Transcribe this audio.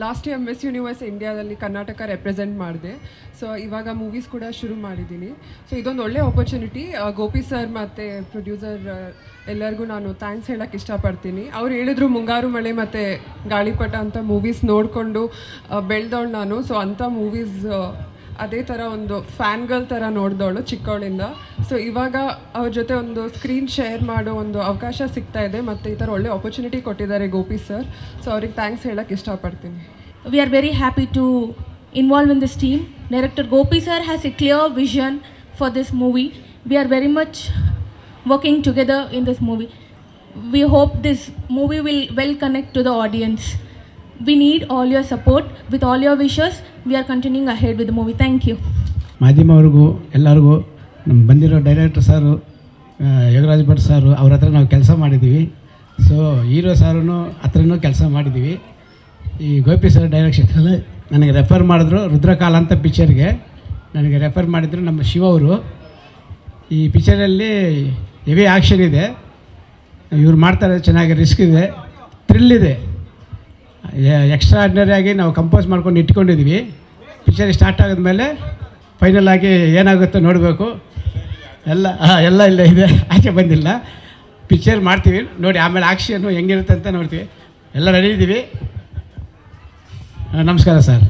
Last year miss universe ಇಂಡಿಯಾದಲ್ಲಿ Karnataka represent ಮಾಡಿದೆ. So ಇವಾಗ ಮೂವೀಸ್ ಕೂಡ ಶುರು ಮಾಡಿದ್ದೀನಿ. ಸೊ ಇದೊಂದು ಒಳ್ಳೆ ಆಪರ್ಚುನಿಟಿ. ಗೋಪಿ ಸರ್ ಮತ್ತು ಪ್ರೊಡ್ಯೂಸರ್ ಎಲ್ಲರಿಗೂ ನಾನು ಥ್ಯಾಂಕ್ಸ್ ಹೇಳೋಕ್ಕೆ ಇಷ್ಟಪಡ್ತೀನಿ. ಅವ್ರು ಹೇಳಿದ್ರು ಮುಂಗಾರು ಮಳೆ ಮತ್ತು ಗಾಳಿಪಟ ಅಂತ ಮೂವೀಸ್ ನೋಡಿಕೊಂಡು ಬೆಳೆದವಳು ನಾನು. ಸೊ ಅಂಥ ಮೂವೀಸ್ ಅದೇ ಥರ ಒಂದು ಫ್ಯಾನ್ಗಳ ಥರ ನೋಡಿದವಳು ಚಿಕ್ಕವಳಿಂದ. ಸೊ ಇವಾಗ ಅವ್ರ ಜೊತೆ ಒಂದು ಸ್ಕ್ರೀನ್ ಶೇರ್ ಮಾಡೋ ಒಂದು ಅವಕಾಶ ಸಿಗ್ತಾ ಇದೆ ಮತ್ತು ಈ ಥರ ಒಳ್ಳೆ ಆಪರ್ಚುನಿಟಿ ಕೊಟ್ಟಿದ್ದಾರೆ ಗೋಪಿ ಸರ್. ಸೊ ಅವ್ರಿಗೆ ಥ್ಯಾಂಕ್ಸ್ ಹೇಳೋಕ್ಕೆ ಇಷ್ಟಪಡ್ತೀನಿ. We are very happy to involve in this team. Director Gopi sir has a clear vision for this movie. We are very much working together in this movie. We hope this movie will well connect to the audience. We need all your support. With all your wishes, we are continuing ahead with the movie. Thank you. ಮಾಧ್ಯಮವ್ರಿಗೂ ಎಲ್ಲರಿಗೂ ನಮ್ಮ ಬಂದಿರೋ director ಸಾರು ಯೋಗರಾಜ್ ಭಟ್ ಸಾರು ಅವ್ರ ಹತ್ರ ನಾವು ಕೆಲಸ ಮಾಡಿದ್ದೀವಿ. ಸೊ ಹೀರೋ ಸಾರೂ ಹತ್ರನೂ ಕೆಲಸ ಮಾಡಿದ್ದೀವಿ. ಈ ಗೋಪಿ ಸರ್ ಡೈರೆಕ್ಷನಲ್ಲಿ ನನಗೆ ರೆಫರ್ ಮಾಡಿದ್ರು ರುದ್ರಕಾಲ ಅಂತ ಪಿಕ್ಚರ್ಗೆ ನನಗೆ ರೆಫರ್ ಮಾಡಿದ್ರು ನಮ್ಮ ಶಿವ ಅವರು. ಈ ಪಿಕ್ಚರಲ್ಲಿ ಹೆವಿ ಆ್ಯಕ್ಷನ್ ಇದೆ, ಇವ್ರು ಮಾಡ್ತಾರೆ, ಚೆನ್ನಾಗಿ ರಿಸ್ಕ್ ಇದೆ, ಥ್ರಿಲ್ ಇದೆ, ಎಕ್ಸ್ಟ್ರಾ ಆರ್ಡಿನರಿ ಆಗಿ ನಾವು ಕಂಪೋಸ್ ಮಾಡ್ಕೊಂಡು ಇಟ್ಕೊಂಡಿದ್ವಿ. ಪಿಕ್ಚರ್ ಸ್ಟಾರ್ಟ್ ಆಗೋದ್ಮೇಲೆ ಫೈನಲ್ ಆಗಿ ಏನಾಗುತ್ತೋ ನೋಡಬೇಕು. ಎಲ್ಲ ಇಲ್ಲ ಇದೆ, ಆಚೆ ಬಂದಿಲ್ಲ. ಪಿಕ್ಚರ್ ಮಾಡ್ತೀವಿ ನೋಡಿ, ಆಮೇಲೆ ಆಕ್ಷನ್ನು ಹೆಂಗಿರುತ್ತೆ ಅಂತ ನೋಡ್ತೀವಿ. ಎಲ್ಲ ರೆಡಿ ಇದ್ದೀವಿ. ನಮಸ್ಕಾರ ಸರ್.